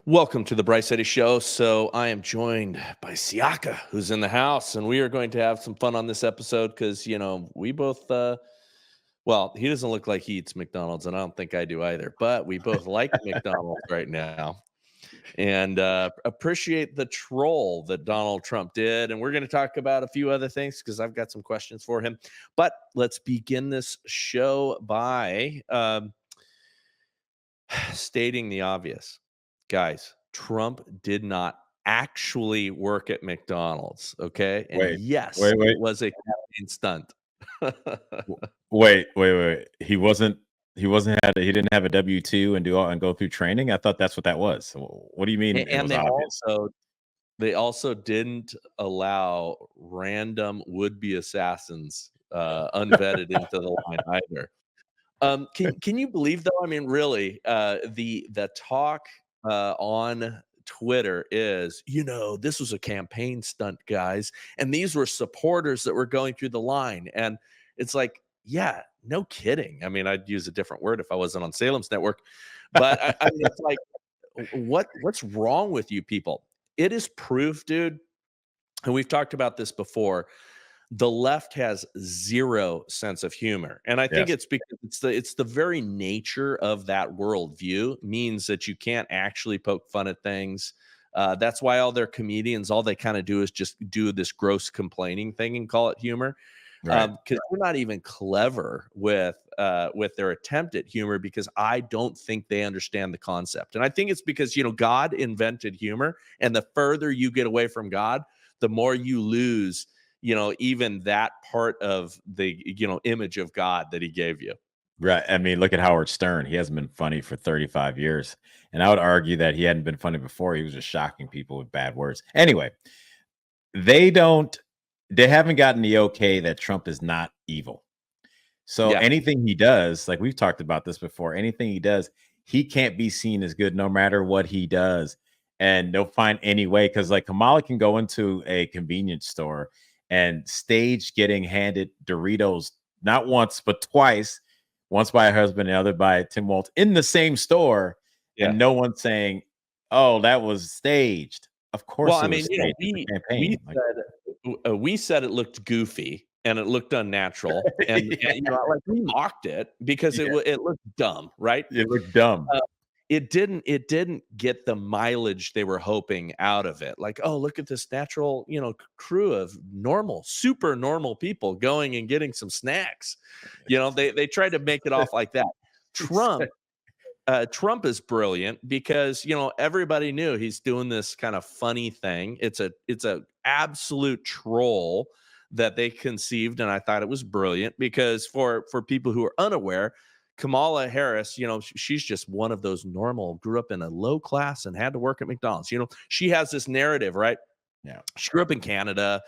Welcome to the Bryce Eddy Show. So I am joined by Siaka, who's in the house, and we are going to have some fun on this episode because, we both, well, he doesn't look like he eats McDonald's, and I don't think I do either, but we both like McDonald's right now and appreciate the troll that Donald Trump did. And we're going to talk about a few other things because I've got some questions for him. But let's begin this show by stating the obvious. Guys, Trump did not actually work at McDonald's, okay? And Wait, yes, wait, wait, it was a campaign stunt. w- wait. He didn't have a W-2 and go through training. I thought that's what that was. What do you mean it And was obvious? they also didn't allow random would-be assassins unvetted into the line either. Can you believe though? I mean, really, the talk on Twitter is, this was a campaign stunt, guys, and these were supporters that were going through the line, and it's like, yeah, no kidding. I mean, I'd use a different word if I wasn't on Salem's Network, but I mean, it's like, what's wrong with you people? It is proof, dude, and we've talked about this before. The left has zero sense of humor, and I think Yes. it's because it's the very nature of that worldview means that you can't actually poke fun at things. That's why all their comedians, all they kind of do is just do this gross complaining thing and call it humor, Right. because they're not even clever with their attempt at humor, because I don't think they understand the concept. And I think it's because God invented humor, and the further you get away from God, the more you lose even that part of the image of God that he gave you. Right. I mean, look at Howard Stern. He hasn't been funny for 35 years. And I would argue that he hadn't been funny before. He was just shocking people with bad words. Anyway, they don't they haven't gotten the okay that Trump is not evil. So Yeah. anything he does, like we've talked about this before, anything he does, he can't be seen as good no matter what he does. And they'll find any way because, like, Kamala can go into a convenience store and stage getting handed Doritos not once, but twice, once by her husband, and the other by Tim Walz in the same store. Yeah. And no one's saying, oh, that was staged. Of Well, course I it was mean, staged. It's a we campaign. Like, we said it looked goofy and it looked unnatural, and like we mocked it because yeah, it looked dumb, right? it looked dumb. Uh, it didn't get the mileage they were hoping out of it. Like, oh, look at this natural, crew of normal, super normal people going and getting some snacks. They tried to make it off like that. Trump Trump is brilliant because everybody knew he's doing this kind of funny thing. It's a absolute troll that they conceived, and I thought it was brilliant because for people who are unaware, Kamala Harris, she's just one of those normal, grew up in a low class and had to work at McDonald's. She has this narrative, right? Yeah. She grew up in Canada.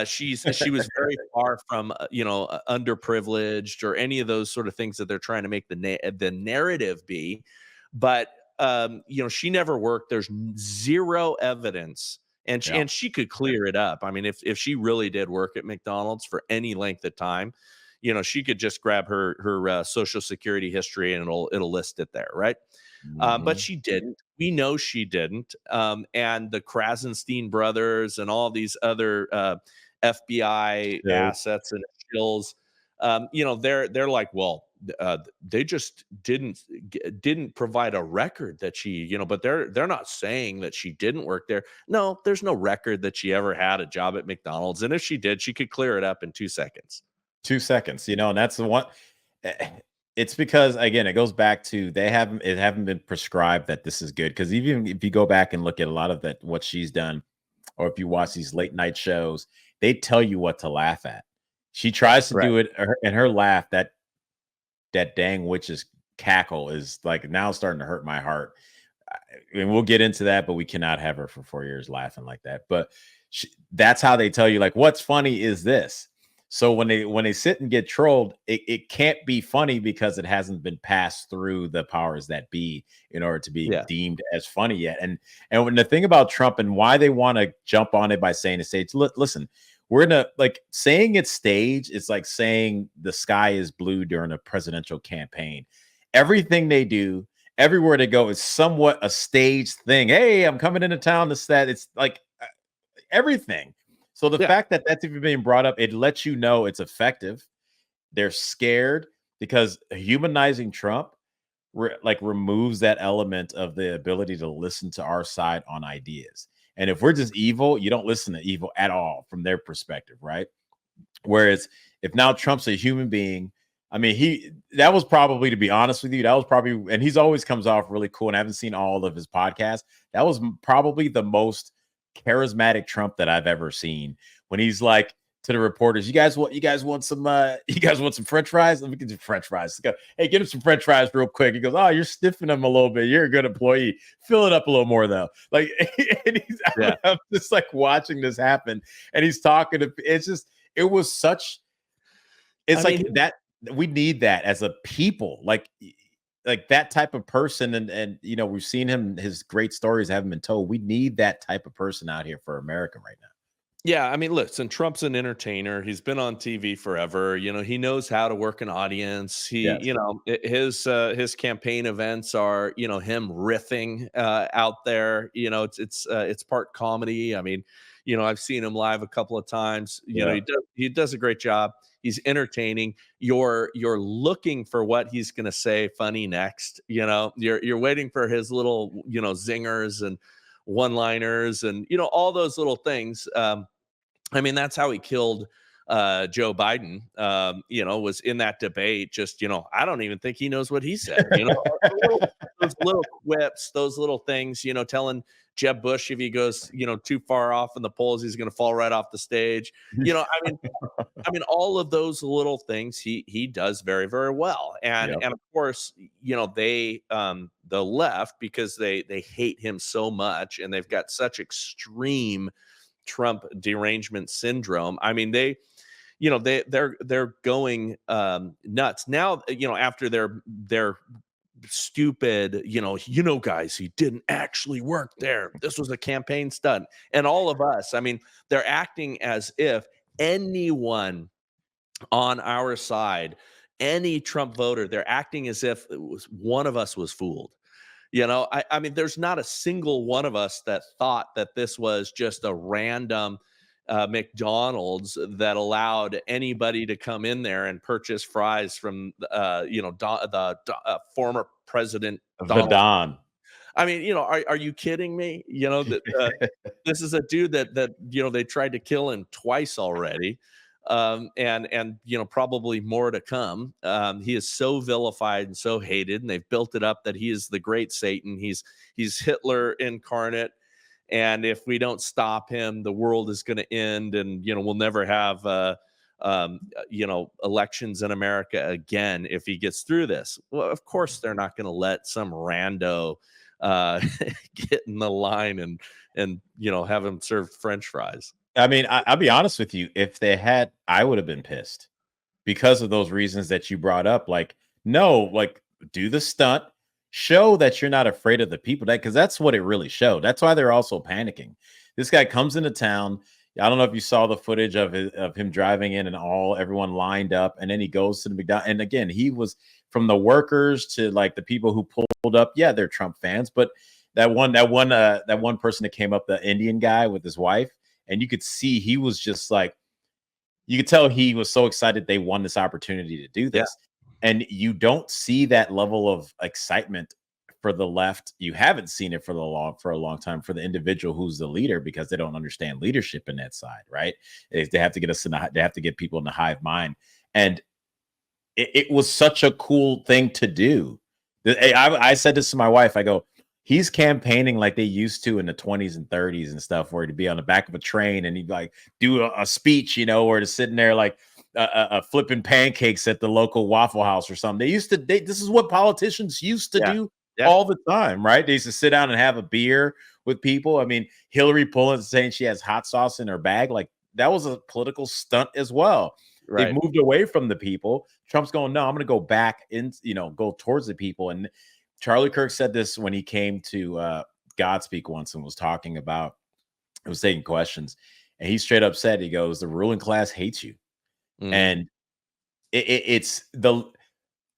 She was very far from underprivileged or any of those sort of things that they're trying to make the narrative be. But she never worked. There's zero evidence, and Yeah. she could clear it up. I mean, if she really did work at McDonald's for any length of time, she could just grab her social security history and it'll list it there, right? But Mhm. she didn't. We know she didn't. And the Krasenstein brothers and all these other FBI So, assets and shills, they're like, well, they just didn't provide a record that she, but they're not saying that she didn't work there. No, there's no record that she ever had a job at McDonald's, and if she did, she could clear it up in 2 seconds. 2 seconds, and that's the one. eh, it's because, again, it goes back to it haven't been prescribed that this is good. Because even if you go back and look at a lot of that, what she's done, or if you watch these late night shows, they tell you what to laugh at. She tries to Right. do it, and her laugh, that dang witch's cackle is, like, now starting to hurt my heart. And we'll get into that, but we cannot have her for 4 years laughing like that. But that's how they tell you, like, what's funny is this. So when they sit and get trolled, it can't be funny because it hasn't been passed through the powers that be in order to be Yeah. deemed as funny yet. And when the thing about Trump and why they want to jump on it by saying it's staged, listen, we're gonna, like, saying it's staged. It's like saying the sky is blue during a presidential campaign. Everything they do, everywhere they go is somewhat a staged thing. Hey, I'm coming into town. This, that. It's like everything. So the Yeah. fact that that's even being brought up, it lets you know it's effective. They're scared because humanizing Trump removes that element of the ability to listen to our side on ideas. And if we're just evil, you don't listen to evil at all from their perspective, right? Whereas if now Trump's a human being, I mean, that was probably, to be honest with you, that was probably, and he's always comes off really cool. And I haven't seen all of his podcasts. That was probably the most charismatic Trump that I've ever seen. When he's like to the reporters, you guys want some French fries? Let me get you French fries. Go, hey, get him some French fries real quick. He goes, oh, you're stiffing them a little bit. You're a good employee. Fill it up a little more though. Like, and Yeah. I'm just like watching this happen, and he's talking to. It's just. It was such. It's I mean, that we need that as a people, like that type of person, and we've seen him. His great stories haven't been told. We need that type of person out here for America right now. yeah, I mean, listen, Trump's an entertainer. He's been on TV forever. He knows how to work an audience. Yes. His campaign events are, him riffing out there. It's part comedy. I mean, I've seen him live a couple of times. Yeah. He does a great job. He's entertaining. You're looking for what he's going to say funny next. You're waiting for his little, zingers and one-liners and all those little things. I mean, that's how he killed Joe Biden. Was in that debate. Just I don't even think he knows what he said. Those little quips, those little things. Telling Jeb Bush if he goes too far off in the polls, he's going to fall right off the stage. I mean, all of those little things he does very, very well. And Yep. and of course, they the left, because they hate him so much and they've got such extreme Trump derangement syndrome. I mean, they're going nuts now. After their stupid, guys, he didn't actually work there. This was a campaign stunt, and all of us. I mean, they're acting as if anyone on our side, any Trump voter, they're acting as if it was one of us was fooled. I mean, there's not a single one of us that thought that this was just a random McDonald's that allowed anybody to come in there and purchase fries from, the former president The Donald. Don. I mean, are you kidding me? That this is a dude that they tried to kill him twice already, and probably more to come. He is so vilified and so hated, and they've built it up that he is the great Satan. He's Hitler incarnate, and if we don't stop him, the world is going to end, and we'll never have elections in America again if he gets through this. Well, of course they're not going to let some rando get in the line and have him serve French fries. I mean, I'll be honest with you. If they had, I would have been pissed because of those reasons that you brought up. Like, no, like do the stunt, show that you're not afraid of the people. Because that's what it really showed. That's why they're also panicking. This guy comes into town. I don't know if you saw the footage of him driving in and everyone lined up, and then he goes to the McDonald. And again, he was from the workers to like the people who pulled up. Yeah, they're Trump fans, but that one person that came up, the Indian guy with his wife, and you could see he was just like, you could tell he was so excited they won this opportunity to do this. Yeah. And you don't see that level of excitement for the left. You haven't seen it for a long time for the individual who's the leader, because they don't understand leadership in that side, right? They have to get they have to get people in the hive mind. And it was such a cool thing to do. I said this to my wife. I go, he's campaigning like they used to in the 20s and 30s and stuff, where he'd be on the back of a train and he'd like do a speech, or to sitting there like flipping pancakes at the local Waffle House or something. This is what politicians used to do all the time, right? They used to sit down and have a beer with people. I mean, Hillary pulling, saying she has hot sauce in her bag, like that was a political stunt as well. Right. They've moved away from the people. Trump's going, no, I'm going to go back in, go towards the people. And Charlie Kirk said this when he came to Godspeak once and was talking about, it was taking questions, and he straight up said, he goes, the ruling class hates you. And it's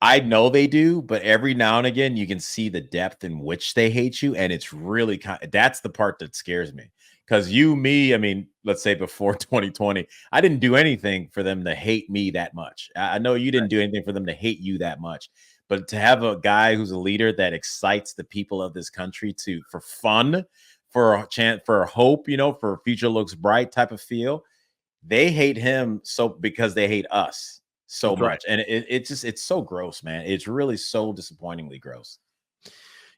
I know they do, but every now and again, you can see the depth in which they hate you, and it's really that's the part that scares me. Because me, I mean, let's say before 2020, I didn't do anything for them to hate me that much. I know you didn't do anything for them to hate you that much, but to have a guy who's a leader that excites the people of this country for fun, for a chance, for hope, for future looks bright type of feel, they hate him because they hate us so That's right. much. And it's so gross, man. It's really so disappointingly gross.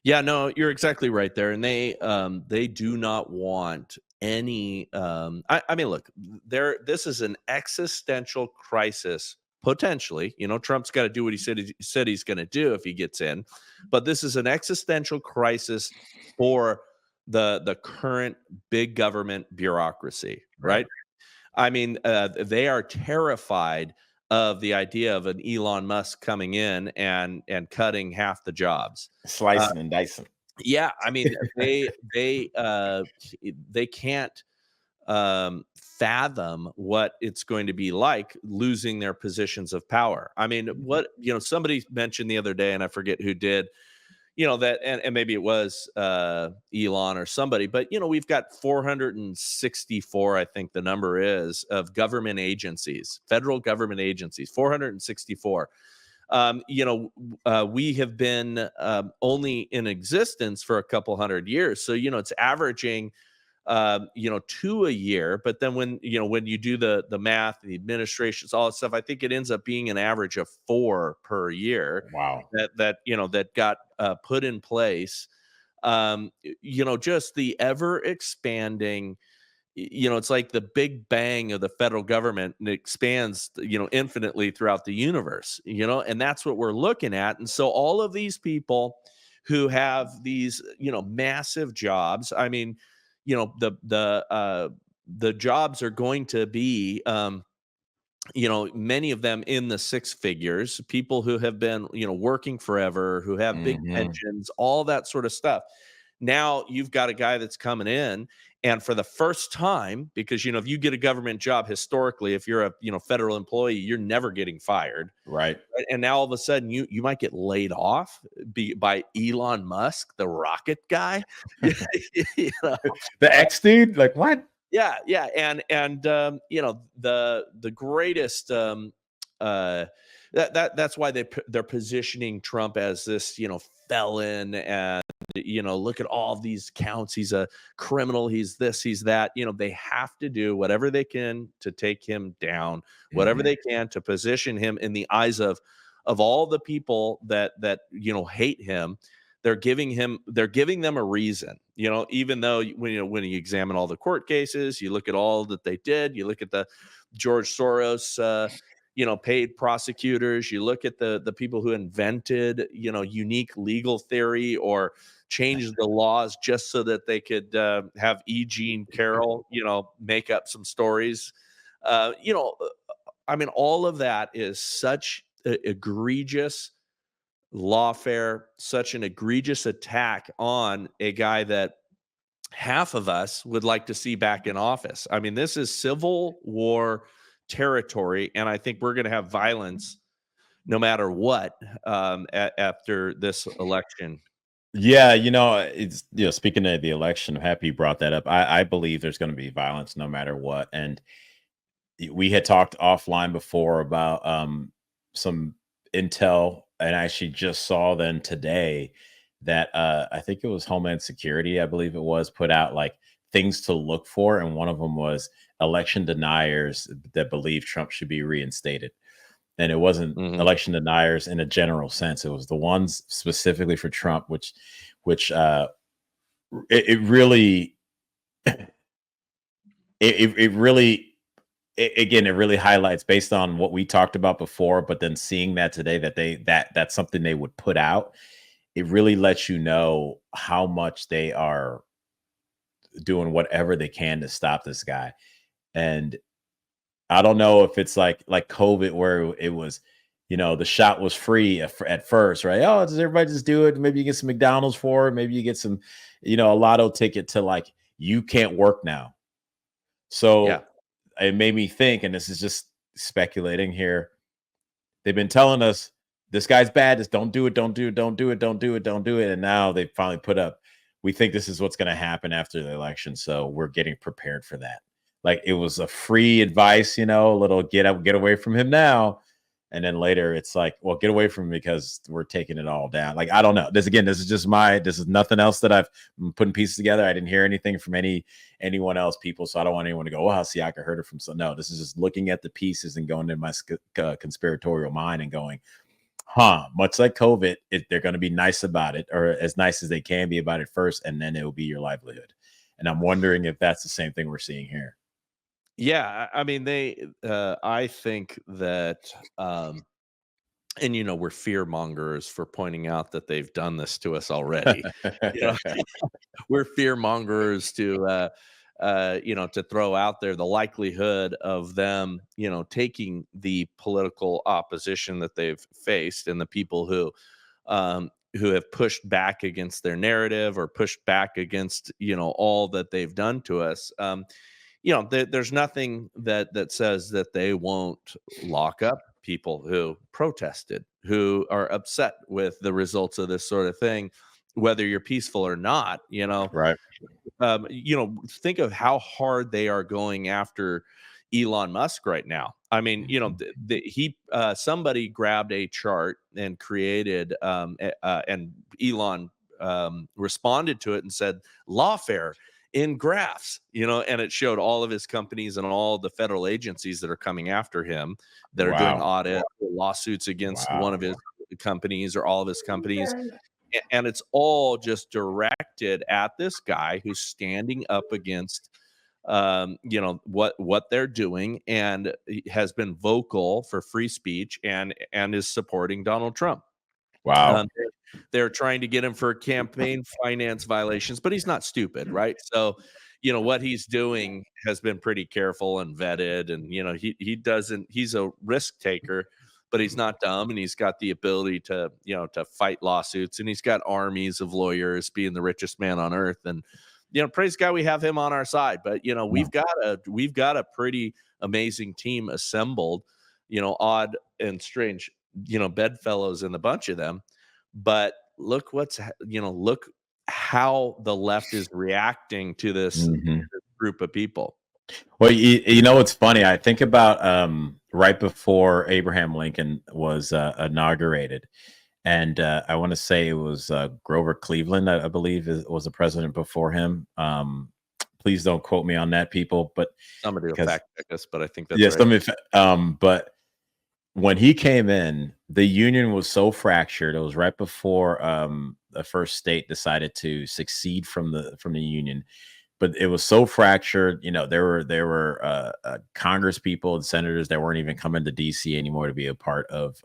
Yeah, no, you're exactly right there. And they do not want any I mean, look, this is an existential crisis potentially. Trump's got to do what he said he's going to do if he gets in. But this is an existential crisis for the current big government bureaucracy, Right. right? I mean, they are terrified of the idea of an Elon Musk coming in and cutting half the jobs. Uh, Slicing and dicing. yeah, I mean, they can't fathom what it's going to be like losing their positions of power. I mean, somebody mentioned the other day, and I forget who did, that, and maybe it was Elon or somebody, but we've got 464, I think the number is, of government agencies, federal government agencies, 464. We have been only in existence for a couple hundred years, so it's averaging 2 a year. But then when you do the math, the administrations, all that stuff, I think it ends up being an average of 4 per year Wow. that got put in place. Just the ever expanding, it's like the big bang of the federal government, and it expands, infinitely throughout the universe, and that's what we're looking at. And so all of these people who have these, massive jobs, I mean, the jobs are going to be, many of them in the six figures, people who have been, working forever, who have big Hmm. pensions, all that sort of stuff. Now you've got a guy that's coming in, and for the first time, because if you get a government job historically, if you're a federal employee, you're never getting fired. Right. Right? And now all of a sudden you might get laid off by Elon Musk, the rocket guy. You know? The X dude, like what? Yeah, yeah, and the greatest that's why they're positioning Trump as this felon, and look at all these counts. He's a criminal. He's this. He's that. They have to do whatever they can to take him down, whatever Hmm. they can to position him in the eyes of all the people that hate him. They're giving them a reason, even though when you examine all the court cases, you look at all that they did, you look at the George Soros paid prosecutors, you look at the people who invented unique legal theory or changed the laws just so that they could have E. Jean Carroll make up some stories. uh, you know I mean, all of that is such egregious lawfare, such an egregious attack on a guy that half of us would like to see back in office. I mean, this is civil war territory, and I think we're going to have violence no matter what after this election. Yeah, it's speaking of the election, I'm happy you brought that up. I believe there's going to be violence no matter what. And we had talked offline before about some intel, and I actually just saw then today that I think it was Homeland Security, I believe it was, put out like things to look for, and one of them was election deniers that believe Trump should be reinstated. And it wasn't Mhm. election deniers in a general sense; it was the ones specifically for Trump, which it really it really again, it really highlights based on what we talked about before, but then seeing that today that's something they would put out. It really lets you know how much they are doing whatever they can to stop this guy. And I don't know if it's like COVID where it was, the shot was free at first, right? Oh, does everybody just do it? Maybe you get some McDonald's for it. Maybe you get some, a lotto ticket to like, you can't work now. Yeah. So it made me think, and this is just speculating here. They've been telling us this guy's bad. Just don't do it. Don't do it. Don't do it. Don't do it. Don't do it. And now they finally put up, we think this is what's going to happen after the election. So we're getting prepared for that. Like it was a free advice, a little get away from him now. And then later it's like, well, get away from him because we're taking it all down. Like, I don't know. This is nothing else that I've putting pieces together. I didn't hear anything from anyone else, people. So I don't want anyone to go, oh, Siaka heard it from. So no, this is just looking at the pieces and going in my conspiratorial mind and going, much like COVID, they're going to be nice about it, or as nice as they can be about it first, and then it will be your livelihood. And I'm wondering if that's the same thing we're seeing here. Yeah, I mean, I think that, and we're fear mongers for pointing out that they've done this to us already. We're fear mongers to, to throw out there the likelihood of them, taking the political opposition that they've faced and the people who have pushed back against their narrative or pushed back against, all that they've done to us. There's nothing that says that they won't lock up people who protested, who are upset with the results of this sort of thing, whether you're peaceful or not. Right. Think of how hard they are going after Elon Musk right now. I mean, somebody grabbed a chart and created, and Elon responded to it and said, lawfare in graphs, and it showed all of his companies and all the federal agencies that are coming after him that are doing audit lawsuits against one of his companies or all of his companies. And it's all just directed at this guy who's standing up against, what they're doing, and has been vocal for free speech and is supporting Donald Trump. Wow. They're trying to get him for campaign finance violations, but he's not stupid, right? So, what he's doing has been pretty careful and vetted, and he's a risk taker, but he's not dumb, and he's got the ability to fight lawsuits, and he's got armies of lawyers, being the richest man on earth. And praise God, we have him on our side. But we've got a pretty amazing team assembled, odd and strange, bedfellows and a bunch of them. But look look how the left is reacting to this group of people. Well, it's funny. I think about right before Abraham Lincoln was inaugurated, and I want to say it was Grover Cleveland, I believe, was the president before him. Please don't quote me on that, people. But somebody will fact check us, but I think that's right. But when he came in, the Union was so fractured. It was right before the first state decided to secede from the Union. But it was so fractured. There were Congress people and senators that weren't even coming to DC anymore to be a part of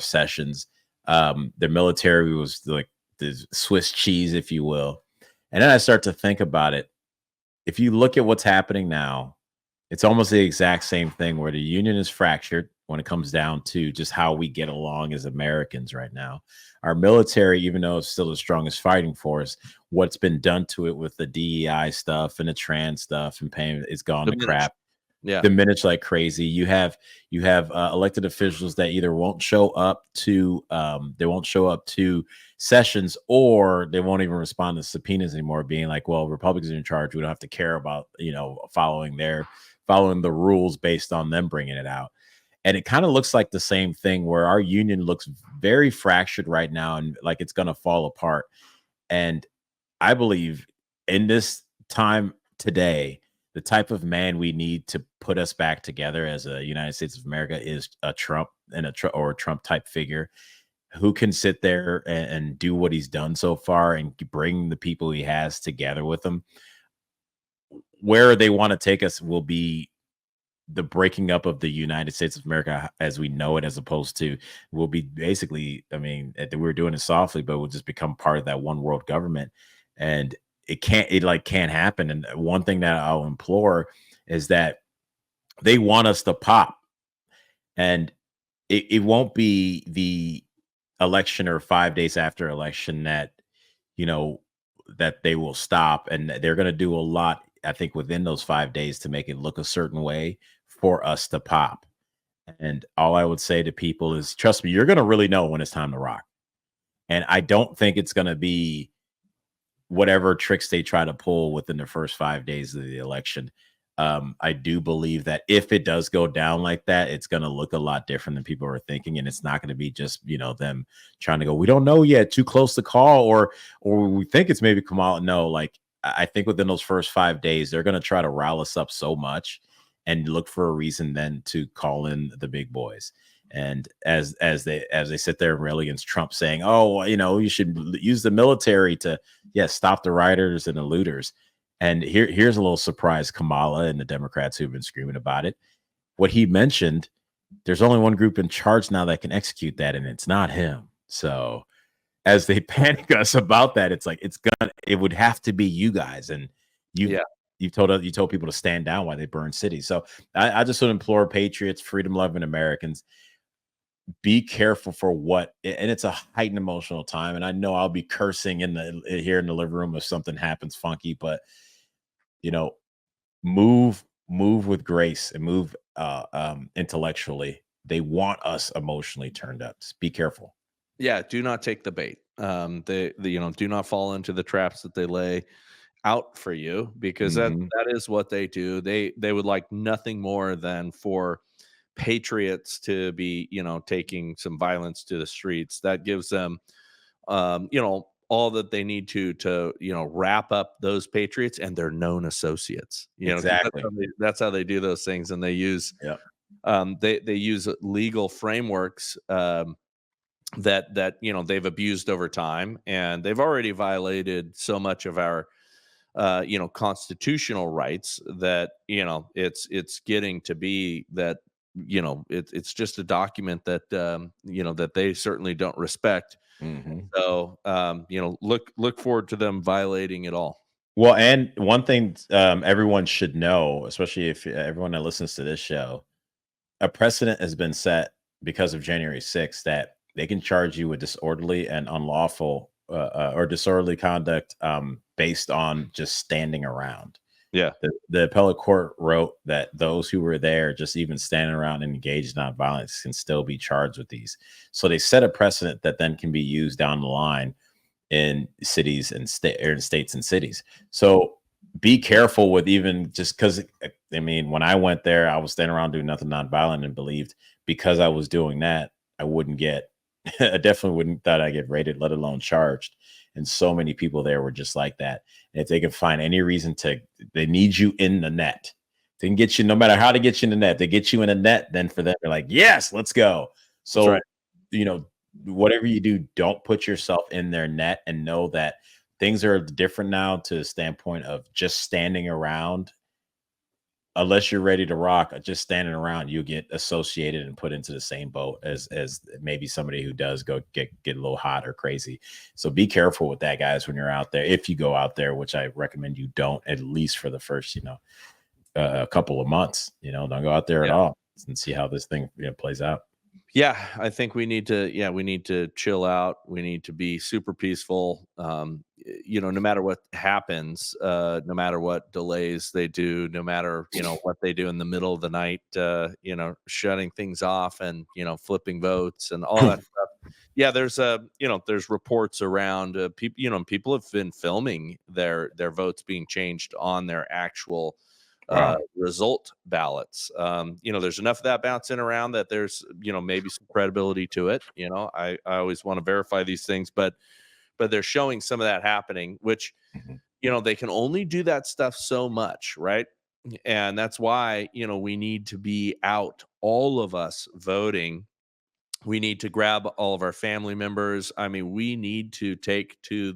sessions. The military was like the Swiss cheese, if you will. And then I start to think about it. If you look at what's happening now, it's almost the exact same thing where the Union is fractured when it comes down to just how we get along as Americans right now. Our military, even though it's still the strongest fighting force, what's been done to it with the DEI stuff and the trans stuff and paying, it's gone to crap. Yeah, diminish like crazy. You have elected officials that either won't show up to sessions, or they won't even respond to subpoenas anymore, being like, well, Republicans are in charge, we don't have to care about following the rules based on them bringing it out. And it kind of looks like the same thing where our union looks very fractured right now and like it's going to fall apart. And I believe in this time today, the type of man we need to put us back together as a United States of America is a Trump or a Trump type figure who can sit there and do what he's done so far and bring the people he has together with him. Where they want to take us will be the breaking up of the United States of America as we know it, as opposed to we'll be basically, I mean, we're doing it softly, but we'll just become part of that one world government. And it can't happen. And one thing that I'll implore is that they want us to pop, and it won't be the election or 5 days after election that they will stop, and they're going to do a lot, I think, within those 5 days to make it look a certain way for us to pop. And all I would say to people is, trust me, you're going to really know when it's time to rock. And I don't think it's going to be whatever tricks they try to pull within the first 5 days of the election. I do believe that if it does go down like that, it's going to look a lot different than people are thinking, and it's not going to be just them trying to go, we don't know yet, too close to call, or we think it's maybe Kamala. No, like I think within those first 5 days, they're going to try to rile us up so much and look for a reason then to call in the big boys. And as they sit there and rail against Trump, saying, "Oh, you should use the military to stop the rioters and the looters." And here's a little surprise, Kamala and the Democrats who've been screaming about it. What he mentioned, there's only one group in charge now that can execute that, and it's not him. So as they panic us about that, it's like it would have to be you guys, and you Yeah. you told people to stand down while they burn cities. So I just would implore patriots, freedom loving Americans, be careful for what, and it's a heightened emotional time. And I know I'll be cursing here in the living room if something happens funky, but you know, move with grace and move intellectually. They want us emotionally turned up. Just be careful. Yeah, do not take the bait. Do not fall into the traps that they lay out for you, because that Mhm. that is what they do. They would like nothing more than for patriots to be, taking some violence to the streets. That gives them all that they need to wrap up those patriots and their known associates. 'Cause Exactly. that's how they do those things, and Yeah. they use legal frameworks that they've abused over time, and they've already violated so much of our constitutional rights that it's getting to be that it's just a document that that they certainly don't respect. Mhm. So look forward to them violating it all. Well, and one thing everyone should know, especially if everyone that listens to this show, a precedent has been set because of January 6th that they can charge you with disorderly and unlawful or disorderly conduct based on just standing around. Yeah. The appellate court wrote that those who were there, just even standing around and engaged in violence, can still be charged with these. So they set a precedent that then can be used down the line in cities and states and cities. So be careful with, even just because, I mean, when I went there, I was standing around doing nothing nonviolent and believed because I was doing that, I wouldn't get, I definitely wouldn't thought I get rated, let alone charged. And so many people there were just like that. And if they can find any reason they need you in the net. They can get you, no matter how to get you in the net. They get you in a net, then for them, they're like, yes, let's go. That's right. So, you know, whatever you do, don't put yourself in their net, and know that things are different now to the standpoint of just standing around. Unless you're ready to rock, just standing around, you get associated and put into the same boat as maybe somebody who does go get a little hot or crazy. So be careful with that, guys, when you're out there. If you go out there, which I recommend you don't, at least for the first, a couple of months, don't go out there at Yeah. all and see how this thing plays out. Yeah, I think we need to chill out. We need to be super peaceful. No matter what happens, no matter what delays they do, no matter, what they do in the middle of the night, shutting things off and, flipping votes and all that stuff. Yeah, there's reports around people, people have been filming their votes being changed on their actual Wow. result ballots. There's enough of that bouncing around that there's, maybe some credibility to it. I always want to verify these things, but they're showing some of that happening, which, Mhm. they can only do that stuff so much, right? And that's why, we need to be out, all of us voting. We need to grab all of our family members. I mean, we need to take to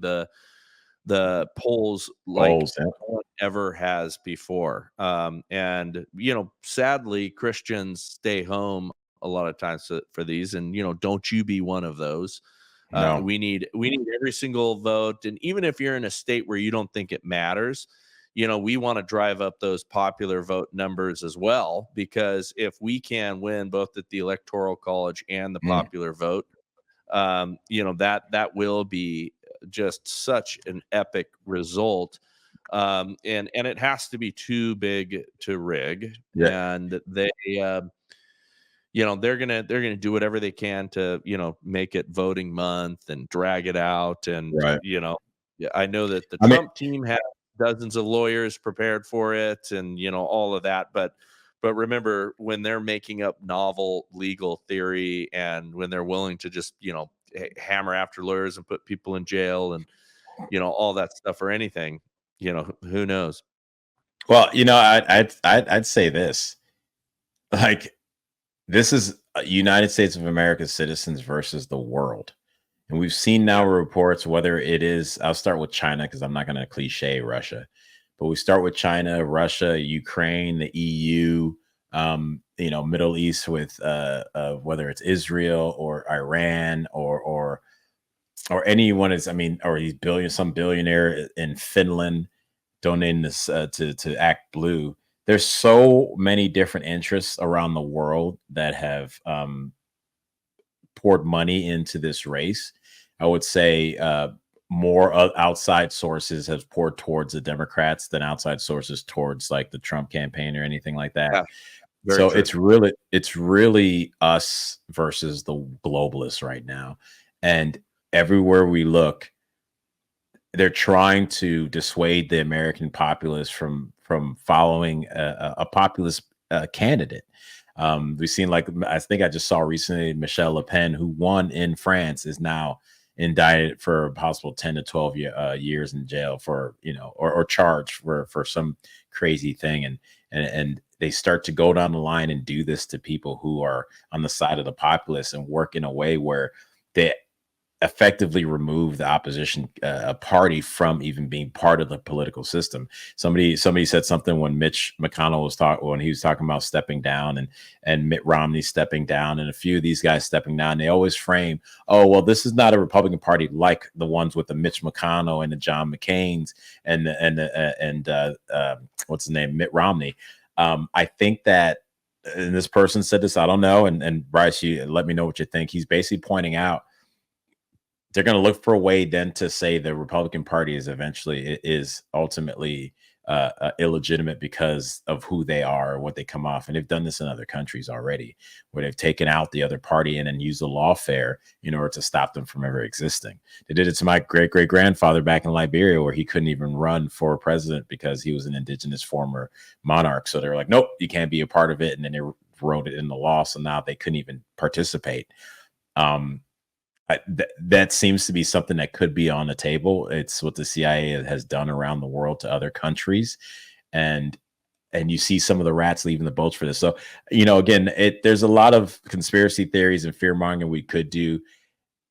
the polls like Polls, yeah. no one ever has before. And sadly, Christians stay home a lot of times for these, and don't you be one of those. No. We need every single vote, and even if you're in a state where you don't think it matters, we want to drive up those popular vote numbers as well, because if we can win both at the electoral college and the Mm. popular vote, that will be just such an epic result. And it has to be too big to rig. Yeah. And they they're gonna do whatever they can to, make it voting month and drag it out. And, Right. yeah, I know that the I mean, Trump team has dozens of lawyers prepared for it, and, all of that. But remember, when they're making up novel legal theory, and when they're willing to just, hammer after lawyers and put people in jail, and, all that stuff or anything, who knows? well, I'd say this, like, this is United States of America's citizens versus the world. And we've seen now Yeah. reports, whether it is, I'll start with China because I'm not going to cliche Russia, but we start with China, Russia, Ukraine, the EU, Middle East with whether it's Israel or Iran or anyone is, I mean, or he's some billionaire in Finland donating this to Act Blue. There's so many different interests around the world that have poured money into this race. I would say more outside sources has poured towards the Democrats than outside sources towards like the Trump campaign or anything like that. Yeah, very So true. it's really us versus the globalists right now. And everywhere we look, they're trying to dissuade the American populace from following a populist candidate. We've seen, like, I think I just saw recently, Michelle Le Pen, who won in France, is now indicted for a possible 10 to 12 years in jail for, or charged for some crazy thing. And they start to go down the line and do this to people who are on the side of the populace and work in a way where they effectively remove the opposition party from even being part of the political system. Somebody said something when Mitch McConnell when he was talking about stepping down, and Mitt Romney stepping down, and a few of these guys stepping down. They always frame, oh well, this is not a Republican Party like the ones with the Mitch McConnell and the John McCain's and what's his name, Mitt Romney. I think that, and this person said this, I don't know, and Bryce, you let me know what you think. He's basically pointing out they're going to look for a way then to say the Republican Party is ultimately illegitimate because of who they are, what they come off. And they've done this in other countries already, where they've taken out the other party and then used the lawfare in order to stop them from ever existing. They did it to my great great grandfather back in Liberia, where he couldn't even run for president because he was an indigenous former monarch. So they were like, nope, you can't be a part of it. And then they wrote it in the law, so now they couldn't even participate. That seems to be something that could be on the table. It's what the CIA has done around the world to other countries, and you see some of the rats leaving the boats for this. So, again, there's a lot of conspiracy theories and fear mongering we could do.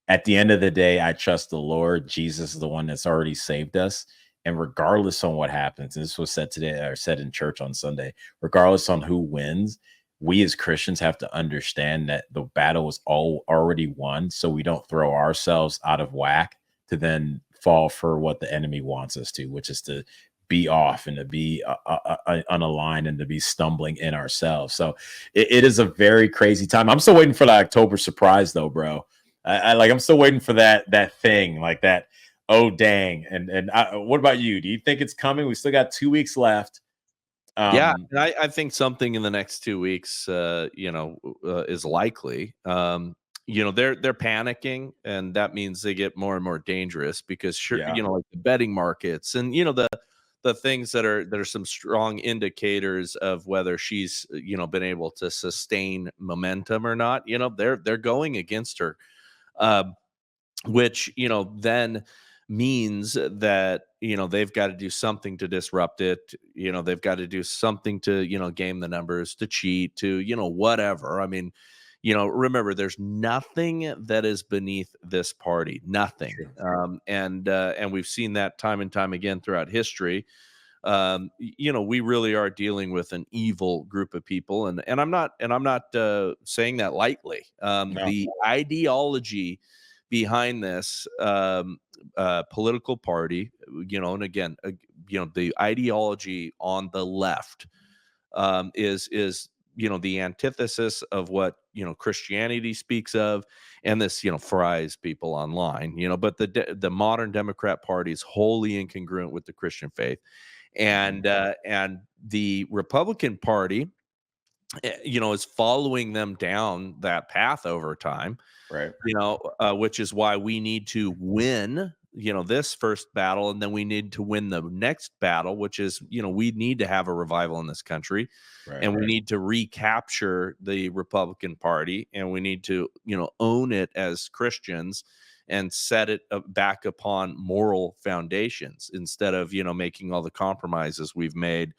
At the end of the day, I trust the Lord. Jesus is the one that's already saved us. And regardless on what happens, and this was said today or said in church on Sunday, regardless on who wins, we as Christians have to understand that the battle is already won. So we don't throw ourselves out of whack to then fall for what the enemy wants us to, which is to be off and to be unaligned and to be stumbling in ourselves. So it is a very crazy time. I'm still waiting for the October surprise though, bro. I'm still waiting for that thing like that. Oh, dang. What about you? Do you think it's coming? We still got 2 weeks left. Yeah, and I think something in the next 2 weeks, is likely. They're panicking, and that means they get more and more dangerous because sure, Yeah. like the betting markets and the things that are some strong indicators of whether she's been able to sustain momentum or not. They're going against her. Um, which then means that they've got to do something to disrupt it. They've got to do something to game the numbers, to cheat, to whatever. I mean, remember, there's nothing that is beneath this party, nothing. True. And we've seen that time and time again throughout history. We really are dealing with an evil group of people, and I'm not saying that lightly. No. The ideology behind this political party, and again, the ideology on the left is the antithesis of what Christianity speaks of, and this fries people online. But the modern Democrat Party is wholly incongruent with the Christian faith, and the Republican Party is following them down that path over time, Right. which is why we need to win, this first battle. And then we need to win the next battle, which is, we need to have a revival in this country, Right. and we need to recapture the Republican Party, and we need to, own it as Christians and set it back upon moral foundations instead of, making all the compromises we've made.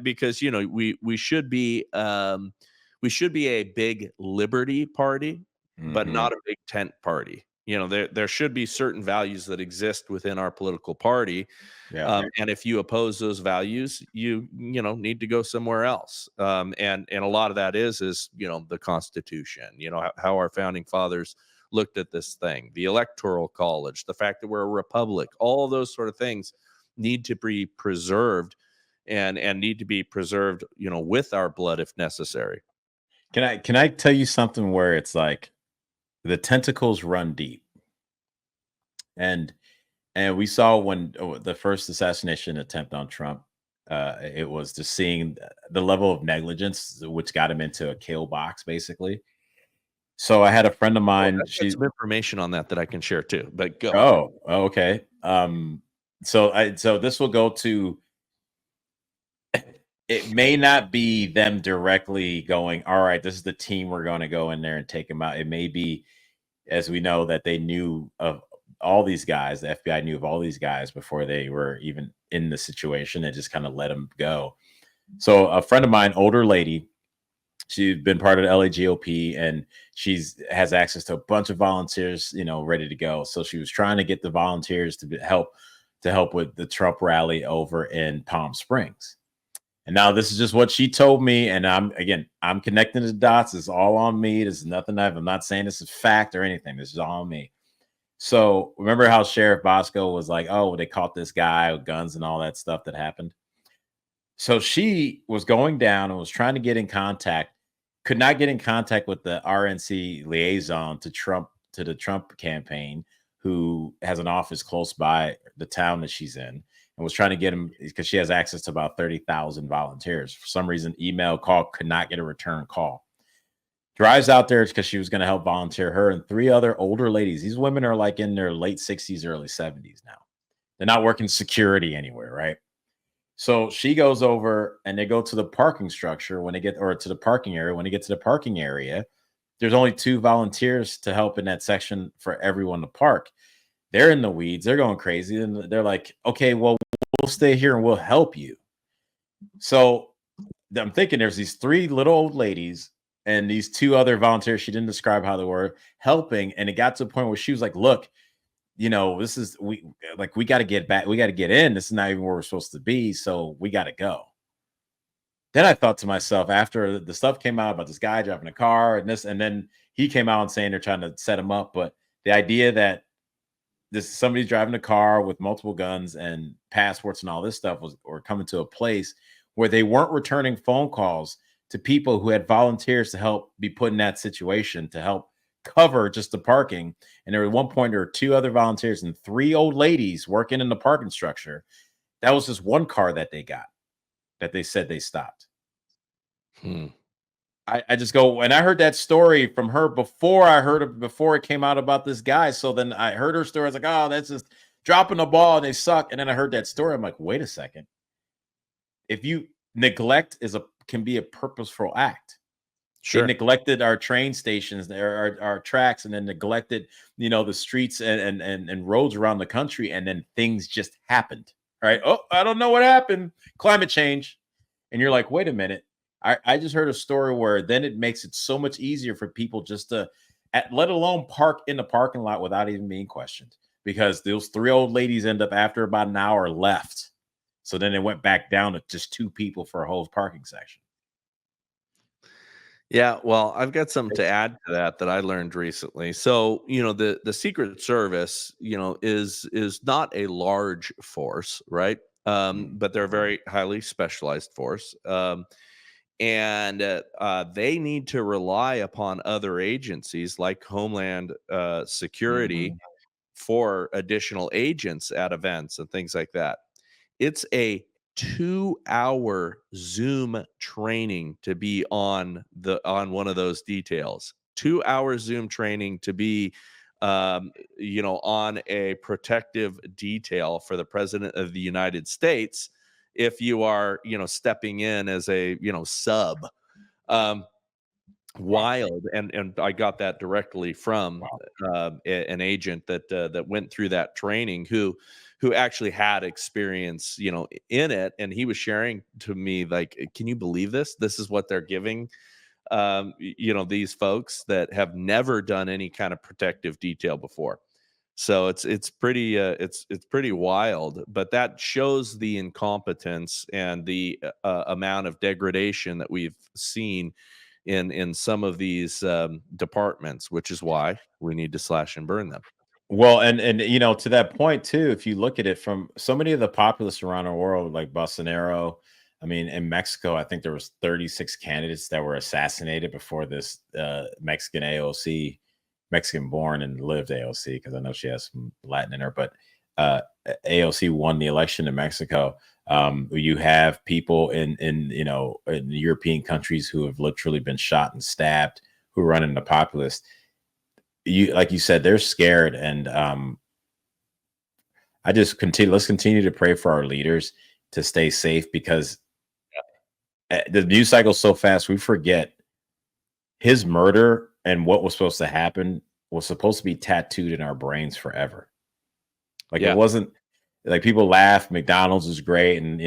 Because we should be a big liberty party, but Hmm. not a big tent party. There should be certain values that exist within our political party, Yeah. and if you oppose those values, you need to go somewhere else. And a lot of that is the Constitution. How our founding fathers looked at this thing, the Electoral College, the fact that we're a republic, all those sort of things need to be preserved, and need to be preserved, with our blood if necessary. Can I tell you something where it's like the tentacles run deep, and we saw when the first assassination attempt on Trump, it was just seeing the level of negligence which got him into a kill box, basically. So I had a friend of Well, mine. I've got some information on that I can share too, but go. Okay. So this will go to. It may not be them directly going, all right, this is the team we're going to go in there and take them out. It may be, as we know, that they knew of all these guys. The FBI knew of all these guys before they were even in the situation and just kind of let them go. So a friend of mine, older lady, she's been part of the LAGOP, and she's has access to a bunch of volunteers, ready to go. So she was trying to get the volunteers to help with the Trump rally over in Palm Springs. And now this is just what she told me. And I'm connecting the dots. It's all on me. This is nothing I'm not saying this is fact or anything. This is all on me. So remember how Sheriff Bosco was like, oh, they caught this guy with guns and all that stuff that happened. So she was going down and was trying to get in contact, could not get in contact with the RNC liaison to the Trump campaign, who has an office close by the town that she's in, and was trying to get him because she has access to about 30,000 volunteers. For some reason, email, call, could not get a return call. Drives out there because she was going to help volunteer her and three other older ladies. These women are like in their late 60s, early 70s now. They're not working security anywhere, right? So she goes over and they go to the parking structure when they get, or to the parking area. When they get to the parking area, there's only two volunteers to help in that section for everyone to park. They're in the weeds. They're going crazy. And they're like, okay, well, we'll stay here and we'll help you. So I'm thinking there's these three little old ladies and these two other volunteers. She didn't describe how they were helping. And it got to a point where she was like, look, this is we got to get back. We got to get in. This is not even where we're supposed to be. So we got to go. Then I thought to myself, after the stuff came out about this guy driving a car and this, and then he came out and saying they're trying to set him up. But the idea that this somebody's driving a car with multiple guns and passports and all this stuff or coming to a place where they weren't returning phone calls to people who had volunteers to help be put in that situation to help cover just the parking. And there at one point there were two other volunteers and three old ladies working in the parking structure. That was just one car that they got that they said they stopped. Hmm. I just go, and I heard that story from her before it came out about this guy. So then I heard her story. I was like, oh, that's just dropping the ball and they suck. And then I heard that story. I'm like, wait a second. If you neglect can be a purposeful act. They Sure. neglected our train stations, our tracks, and then neglected, the streets and roads around the country, and then things just happened. Right? Oh, I don't know what happened. Climate change, and you're like, wait a minute. I just heard a story where then it makes it so much easier for people just to, let alone park in the parking lot without even being questioned, because those three old ladies end up after about an hour left. So then it went back down to just two people for a whole parking section. Yeah, well, I've got something to add to that I learned recently. So, the Secret Service, is not a large force, right? Mm. But they're a very highly specialized force. And they need to rely upon other agencies like Homeland Security Mhm. for additional agents at events and things like that. It's a 2-hour Zoom training to be on one of those details. 2-hour Zoom training to be on a protective detail for the president of the United States if you are, stepping in as a, sub. Um, Wow. Wild, and I got that directly from Wow. an agent that went through that training who actually had experience, in it, and he was sharing to me like, can you believe this? This is what they're giving, these folks that have never done any kind of protective detail before. So it's pretty it's pretty wild, but that shows the incompetence and the amount of degradation that we've seen in some of these departments, which is why we need to slash and burn them. Well, and to that point too, if you look at it from so many of the populists around the world, like Bolsonaro, I mean, in Mexico, I think there was 36 candidates that were assassinated before this Mexican AOC, Mexican born and lived AOC, because I know she has some Latin in her, but AOC won the election in Mexico. You have people in European countries who have literally been shot and stabbed, who run into populists. Like you said, they're scared, and let's continue to pray for our leaders to stay safe, because the news cycle's so fast, we forget his murder and what was supposed to happen was supposed to be tattooed in our brains forever. Like, Yeah. it wasn't like people laugh, McDonald's is great, and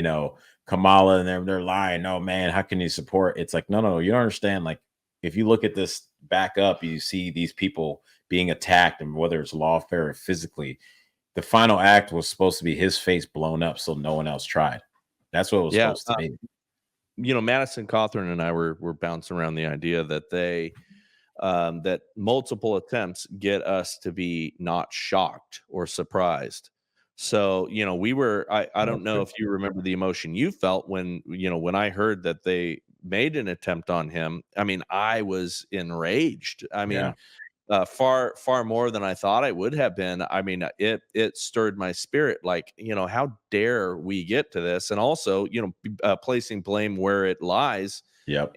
Kamala, and they're lying. Oh man, how can you support? It's like, no, you don't understand. Like, if you look at this back up, you see these people being attacked, and whether it's lawfare or physically, the final act was supposed to be his face blown up so no one else tried. That's what it was Yeah. supposed to be. Madison Cawthorn and I were bouncing around the idea that that multiple attempts get us to be not shocked or surprised. So, I don't That's know true. if you remember the emotion you felt when I heard that they made an attempt on him. I mean, I was enraged. I mean, Yeah. far more than I thought I would have been. I mean, it stirred my spirit. Like, how dare we get to this? And also, placing blame where it lies, Yep.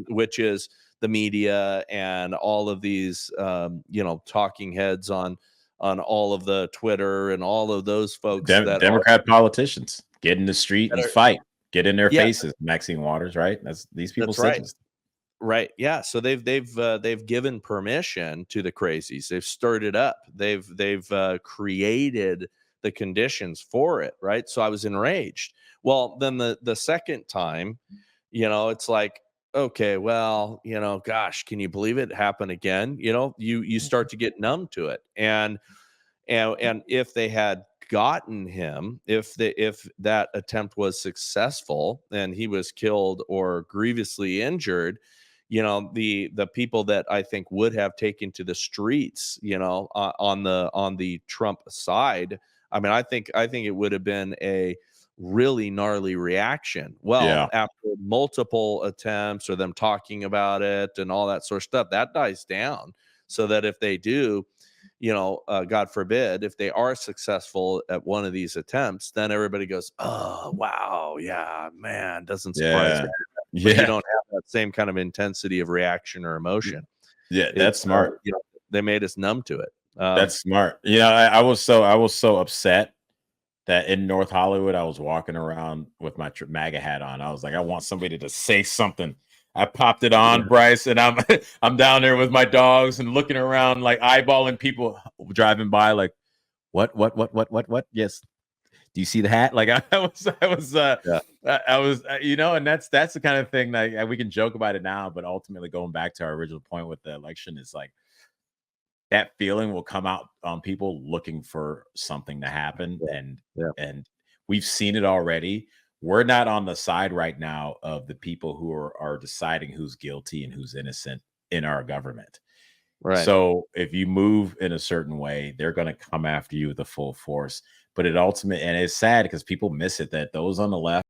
which is the media and all of these, talking heads on all of the Twitter and all of those folks Democrat politicians get in the street that and are fight, get in their yeah, faces. Maxine Waters, right? That's these people's that's right. citizens. Right. Yeah. So they've given permission to the crazies. They've stirred it up. They've created the conditions for it. Right. So I was enraged. Well, then the second time, it's like, okay, well, gosh, can you believe it happened again? You start to get numb to it, and if they had gotten him, if that attempt was successful and he was killed or grievously injured, the people that I think would have taken to the streets, on the Trump side, I mean, I think it would have been a really gnarly reaction. Well, Yeah. after multiple attempts or them talking about it and all that sort of stuff, that dies down, so that if they do, God forbid, if they are successful at one of these attempts, then everybody goes, oh, wow, yeah, man, doesn't surprise Yeah. me. But you Yeah. don't have that same kind of intensity of reaction or emotion. Yeah. That's It's, smart. they made us numb to it. That's smart. I was so upset that in North Hollywood, I was walking around with my MAGA hat on. I was like, I want somebody to say something. I popped it Yeah. on, Bryce, and I'm I'm down there with my dogs and looking around, like eyeballing people driving by, like, what? Yes. Do you see the hat? Like, Yeah. and that's the kind of thing that we can joke about it now, but ultimately going back to our original point with the election, is like, that feeling will come out on people looking for something to happen, Yeah. and Yeah. and we've seen it already. We're not on the side right now of the people who are deciding who's guilty and who's innocent in our government. Right. So if you move in a certain way, they're going to come after you with the full force. But and it's sad because people miss it, that those on the left